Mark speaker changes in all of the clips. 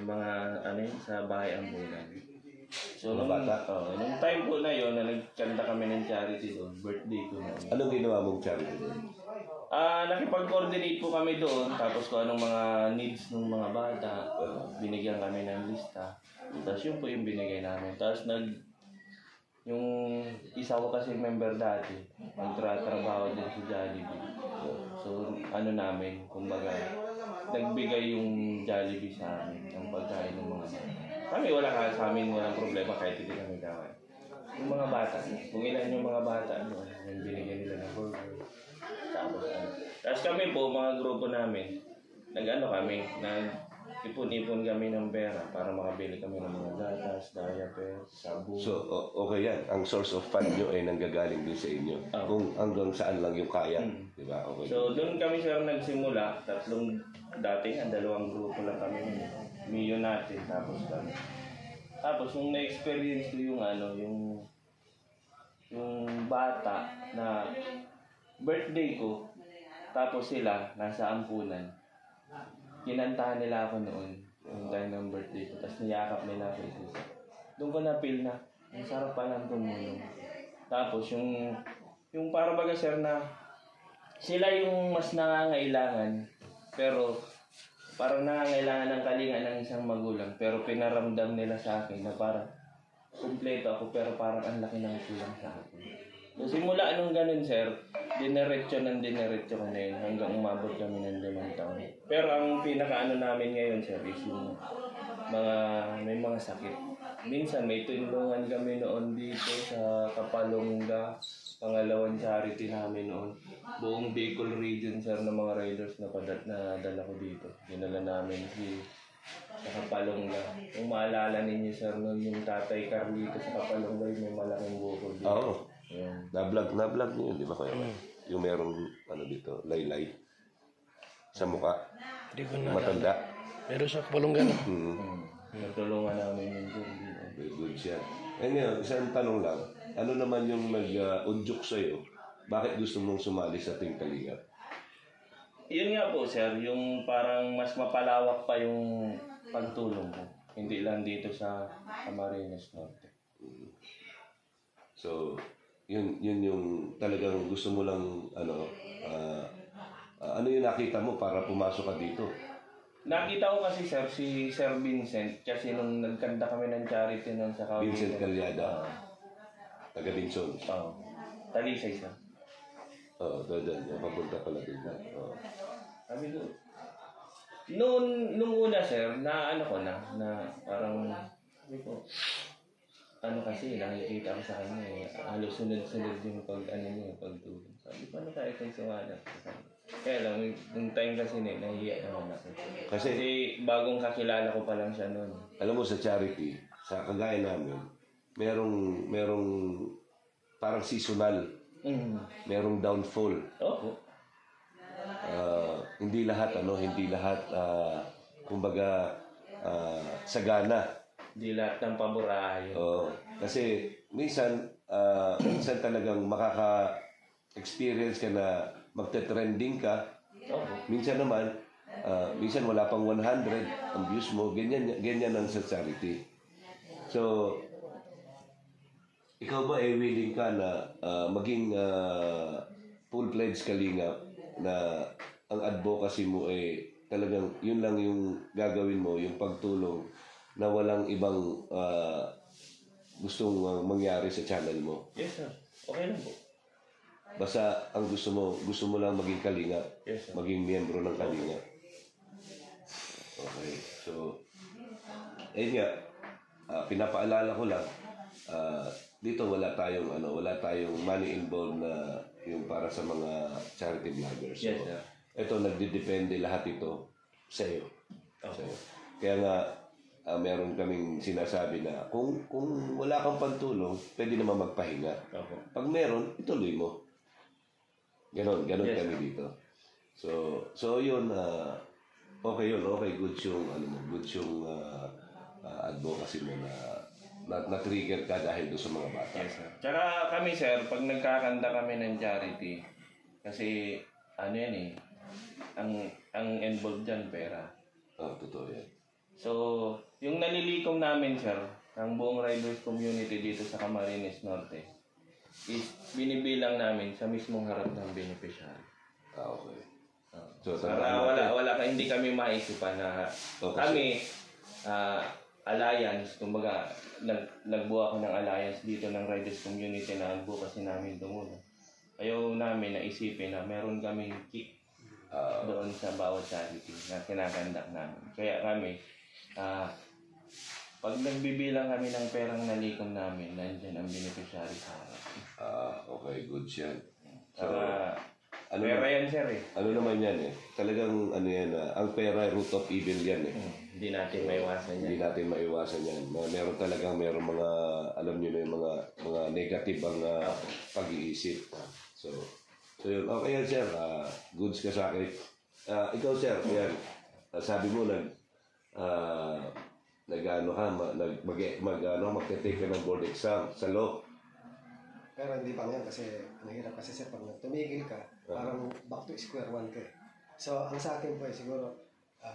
Speaker 1: mga ano yun, sa bahay ambulan. So, nung time po na yun, na nagkanta kami ng charity doon, birthday ko na.
Speaker 2: Anong ginawa mong charity doon?
Speaker 1: Nakipag-coordinate po kami doon, tapos kung anong mga needs ng mga bata, binigyan kami ng lista. Tapos yun po yung binigay namin. Tapos yung isa ko kasi member dati, nagtratrabaho din sa Jollibee. So ano namin, kumbaga, nagbigay yung Jollibee sa amin ng pagkain ng mga bata. Kami sa amin walang problema kahit hindi kami gawin. Yung mga bata, kung ilan yung mga bata, yung binigyan nila ng burger. Tapos kami po, mga grupo namin, ipon-ipon kami ng pera para makabili kami ng mga gatas, diaper, sabon.
Speaker 2: So, okay yan. Ang source of fund nyo ay nanggagaling din sa inyo. Kung hanggang saan lang yung kaya. Diba? Okay.
Speaker 1: So, doon kami sir nagsimula. Dati dalawang grupo lang kami. Miyo natin, tapos kami. Tapos, nung na-experience ko yung bata na birthday ko, tapos sila nasa ampunan. Kinantahan nila ako noon, yung time ng birthday ko. Tapos niyakap nila ako isa. Doon ko na-feel na, ang sarap palang tumulong. Tapos yung para baga sir na, sila yung mas nangangailangan, pero parang nangangailangan ng kalinga ng isang magulang. Pero pinaramdam nila sa akin na parang kumpleto ako, pero parang ang laki ng kulang sa akin. So, simula nung ganun, sir, dinerecho ko na yun hanggang umabot kami ng 5 taon. Pero ang pinakaano namin ngayon, sir, is yung may mga sakit. Minsan may tulungan kami noon dito sa Kapalongga, pangalawang charity namin noon. Buong Bicol region, sir, ng mga riders na dala ko dito. Dinala namin sa Kapalongga. Kung maalala ninyo, sir, noon yung Tatay Carlito sa Kapalongga, may malaking bukol dito.
Speaker 2: Oo. Yeah. Na-vlog niyo yun, di ba kayo? Yung merong, dito, laylay sa mukha.
Speaker 3: Hindi ko na.
Speaker 2: Matanda.
Speaker 3: Pero sa Kapalongga na.
Speaker 1: Natulungan namin yung Jumbi.
Speaker 2: Very good siya. Ngayon, isang tanong lang. Ano naman yung nag-unjuk sa'yo? Bakit gusto mong sumali sa Team Kalingap?
Speaker 1: Yun nga po, sir. Yung parang mas mapalawak pa yung pagtulong ko. Hindi lang dito sa Camarines Norte.
Speaker 2: So, yun yung talagang gusto mo lang, ano yung nakita mo para pumasok ka dito?
Speaker 1: Nakita ko kasi, sir, si Sir Vincent, kasi nung nagkanta kami ng charity nun sa Cavite.
Speaker 2: Vincent Calyada. Taga Binson.
Speaker 1: Oo. Talisay, sir.
Speaker 2: Oo, doon. Papunta pala din.
Speaker 1: Sabi ko, nung una, sir, na parang, sabi ko, kasi nakikita ko sa kanya halos sunod-sunod yung pagtulong. Sabi ko, paano kaya itong sumala? Kaya lang, yung time kasi nahihiya naman ako. Kasi bagong kakilala ko pa lang siya noon.
Speaker 2: Alam mo, sa charity, sa kagaya namin, merong parang seasonal. Merong downfall.
Speaker 1: Oo.
Speaker 2: Hindi lahat, kumbaga, sagana.
Speaker 1: Hindi lahat ng paburayo.
Speaker 2: Kasi minsan talagang makaka-experience ka na magte-trending ka. Minsan naman, minsan wala pang 100 ang views mo. Ganyan ang sa charity. So, ikaw ba willing ka na maging full-fledged kalingap na ang advocacy mo talagang yun lang yung gagawin mo, yung pagtulong na walang ibang gustong mangyari sa channel mo?
Speaker 1: Yes, sir. Okay lang po.
Speaker 2: Basta ang gusto mo lang maging kalingap.
Speaker 1: Yes, sir.
Speaker 2: Maging miyembro ng kalingap. Okay. So, ayun nga, pinapaalala ko lang, dito wala tayong money involved na yung para sa mga charity vloggers. So,
Speaker 1: yes, sir.
Speaker 2: Ito, nagdidepende lahat ito sa iyo.
Speaker 1: Okay.
Speaker 2: Kaya nga, meron kaming sinasabi na kung wala kang pantulong, pwede naman magpahinga.
Speaker 1: Okay.
Speaker 2: Pag meron, ituloy mo. Ganon yes, kami dito. So yun, okay yun, okay, good yung advocacy mo na-trigger ka dahil doon sa mga bata.
Speaker 1: Yes, sir. Tsaka kami, sir, pag nagkakanta kami ng charity, kasi ang involved dyan, pera.
Speaker 2: Totoo yan.
Speaker 1: So, yung nalilikom namin, sir, ang buong riders community dito sa Camarines Norte, is binibilang namin sa mismong harap ng beneficiary.
Speaker 2: Okay.
Speaker 1: So,
Speaker 2: So,
Speaker 1: para hindi kami maisipan na
Speaker 2: Okay.
Speaker 1: kami, alliance, kumbaga, nagbuo ako ng alliance dito ng riders community na advocacy namin tumulong. Ayaw namin na isipin na meron kaming kick doon sa bawat charity na kinakandak namin. Kaya kami, pag nagbibilang kami ng perang nalikom namin, nandyan ang beneficiary sa harap.
Speaker 2: Okay, good yan. So,
Speaker 1: Ano pera yan, sir eh.
Speaker 2: ano naman yan eh? Talagang ano yan, ang pera root of evil yan eh.
Speaker 1: Hindi natin maiwasan yan.
Speaker 2: Hindi natin maiwasan yan. Meron mga, alam niyo na yung mga negative ang pag-iisip. So yun. Okay yan, sir. Goods ka sa akin. Ikaw, sir, yan. Sabi mo, magte-take ka ng board exam sa law.
Speaker 4: Pero hindi pa ngayon kasi mahirap kasi sir pag tumigil ka, parang back to square one ka. So ang sa akin po ay siguro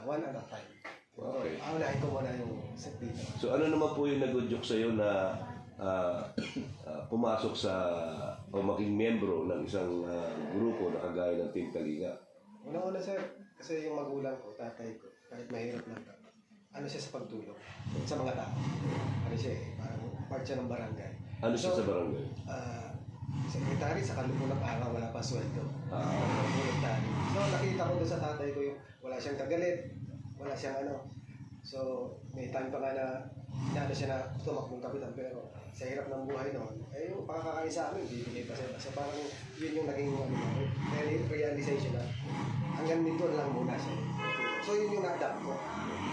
Speaker 4: one at a time.
Speaker 2: Okay.
Speaker 4: Unahin ko muna yung set dito.
Speaker 2: So ano naman po yung nagudyok sa'yo na pumasok sa o maging membro ng isang grupo na kagaya ng Team Kalinga?
Speaker 4: Una-una sir, kasi yung magulang ko, tatay ko, kahit mahirap lang ka, ano siya sa pagtulong sa mga tao. Ano siya eh, parang part siya ng barangay.
Speaker 2: Ano siya sa barangay?
Speaker 4: Sekretary, sa kalupulang araw, wala pa sweldo. Sekretary. So nakita ko doon sa tatay ko yung wala siyang kagalit, wala siyang ano. So may time pa nga na inaano siya na tumakbong kapitan pero sa hirap ng buhay noon, eh yung pakakain sa amin, bibigay pa siya. So parang yun yung naging realization na hanggang dito lang muna siya. So yun yung na-adapt ko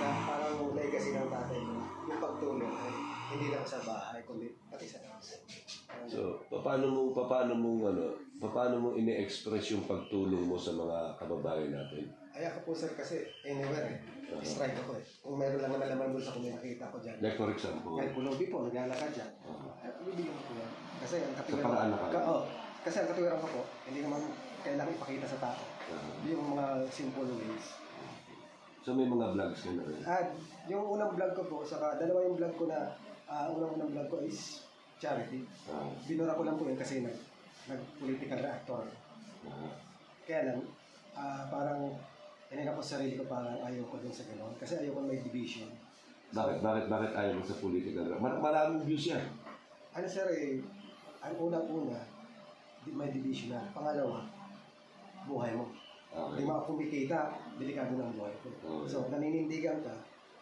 Speaker 4: na parang legacy ng tatay ko. Yung pagtulong ay hindi lang sa bahay, kundi pati sa house.
Speaker 2: So, paano mo ini-express yung pagtulong mo sa mga kababayan natin?
Speaker 4: Ay ako po sir kasi anywhere eh. Strike ako eh. Kung meron lang naman laman bulsa kung may nakita ko dyan.
Speaker 2: Like for example,
Speaker 4: Kahit pulubi po, naglalakad dyan. Ay, bibigyan ko po yan. Kasi ang katiwiran
Speaker 2: paraan na kayo?
Speaker 4: Kasi ang katiwiran ko po, hindi naman kailangan ipakita sa tao. Yung mga simple ways.
Speaker 2: so may mga vlogs ka na rin.
Speaker 4: At yung unang vlog ko po, saka dalawa yung vlog ko na, unang vlog ko is charity. Binura ko lang po yun kasi nag-political reactor. Kaya lang, parang tinignan ko sa sarili ko parang ayaw ko dun sa gano'n. Kasi ayaw ko may division.
Speaker 2: Bakit ayaw mo sa political? Maraming views yan.
Speaker 4: Ano sir eh, ang unang-una, may division na. Pangalawa, buhay mo. Hindi mo kumikita, delikado ng buhay ko. So, naninindigan ka,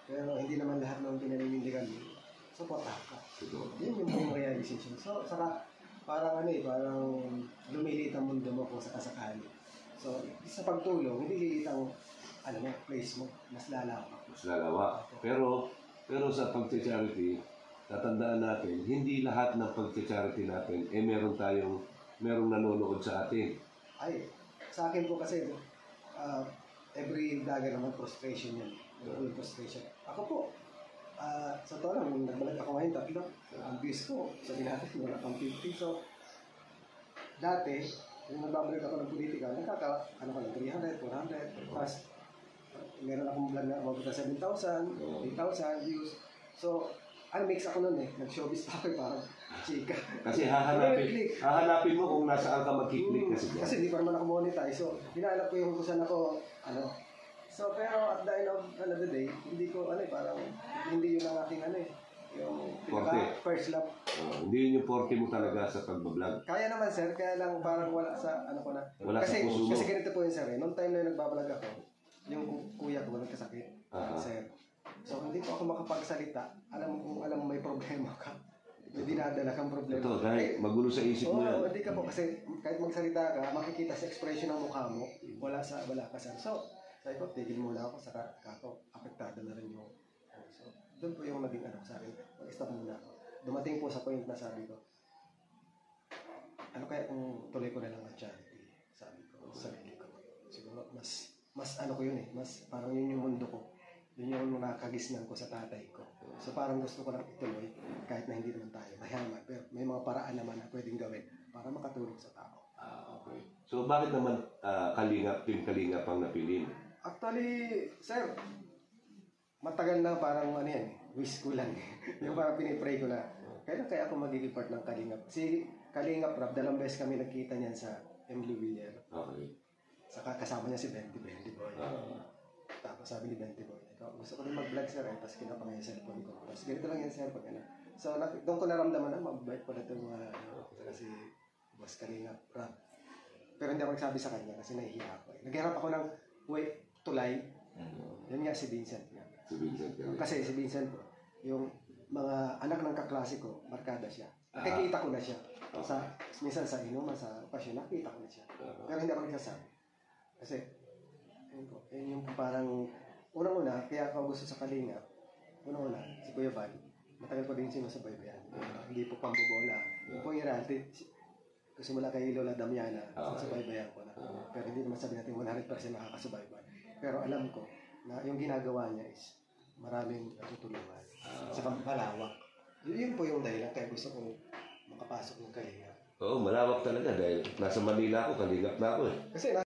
Speaker 4: pero hindi naman lahat ng pinaninindigan mo, supportahan ka. Yun yung buong realization. So, saka, parang parang lumilit ang mundo mo kung sakasakali. So, sa pagtulong, hindi lilit ang, place mo, mas lalawa.
Speaker 2: Mas lalawa. Pero sa pag-charity, tatandaan natin, hindi lahat ng pag-charity natin, merong nanonood sa atin.
Speaker 4: Ay, sa akin po kasi, every vlogger naman frustration yan. Full frustration. Ako po, sa totoo lang, nung nagbalag ako ngayon, tatlo, ang views ko, sabi natin, wala pang 50. So, dati, yung nagbabalik ako ng politika, ano ko lang, 300, 400, plus, meron akong vlog na umabot na 7,000, 8,000 views. So, mix ako nun eh. Nag-showbiz pa ako parang chika.
Speaker 2: Kasi hahanapin mo kung nasaan ka mag-click kasi dyan.
Speaker 4: Kasi hindi pa naman ako monetize. So, hinahanap ko yung kung saan ako, So, pero at the end of the day, hindi ko, parang, hindi yun ang aking, yung first love.
Speaker 2: Hindi yun yung forte mo talaga sa pagbablog.
Speaker 4: Kaya naman, sir, kaya lang parang wala sa, ko na.
Speaker 2: Wala sa puso mo.
Speaker 4: Kasi ganito po yun, sir, Noong time na nagbablog ako, yung kuya ko nagkasakit, sir. So, hindi po ako makapagsalita. Alam mo may problema ka. May dinadala kang problema.
Speaker 2: Ito, dahil magulo sa isip mo yan.
Speaker 4: Hindi ka po kasi kahit magsalita ka, makikita sa expression ng mukha mo, wala ka sir. So, sabi ko, tigil muna ako sa kako. Apektado na rin yung... So, doon po yung naging sa akin. Mag-stop muna ako. Dumating po sa point na sabi ko, ano kaya kung tuloy ko na lang ang charity? Sabi ko, sarili ko. Siguro, mas ko yun eh. Mas parang yun yung mundo ko. Yun yung nakagisnan ko sa tatay ko. So parang gusto ko lang ituloy kahit na hindi naman tayo mayaman. Pero may mga paraan naman na pwedeng gawin para makatulong sa tao.
Speaker 2: Okay. So bakit naman Team Kalinga pang napili?
Speaker 4: Actually, sir, matagal na parang ano yan, wish ko lang. Yung parang pinipray ko na, kaya ako magiging part ng Kalingap. Si Kalingap Rap, dalawang beses kami nagkita niyan sa Emily Villar.
Speaker 2: Okay.
Speaker 4: Saka kasama niya si Benty Boy. Tapos sabi ni Benty Boy, gusto ko rin mag-vlog sir, tapos kinapa nga yung cellphone ko. Tapos ganito lang yung cellphone ko na. So doon ko naramdaman na mabait pala itong mga, kasi Boss Kalingap Rap. Pero hindi ako nagsabi sa kanya kasi nahihiya ako. Nagharap ako ng tulay. Yan nga si Vincent.
Speaker 2: Si Vincent.
Speaker 4: Kasi si Vincent, yung mga anak ng kaklase ko, markada siya. Nakikita ko na siya. Minsan sa inuman, sa okasyon, nakikita ko na siya. Pero hindi ako nagsasabi. Kasi, yun yung parang, unang-una, kaya ako gusto sa Kalingap, unang-una, si Kuya Val, matagal ko din sinusubaybayan. Hindi po pambobola. Yung po yung simula kay Lola Damiana, subaybayan ko na. Pero hindi naman sabi natin 100% makakasubaybay. Pero alam ko na yung ginagawa niya is maraming natutulungan. Sa malawak. Yun po yung dahilan kaya gusto kong makapasok ng Kalingap.
Speaker 2: Oo, malawak talaga dahil nasa Manila ako, Kalingap na ako eh.
Speaker 4: Kasi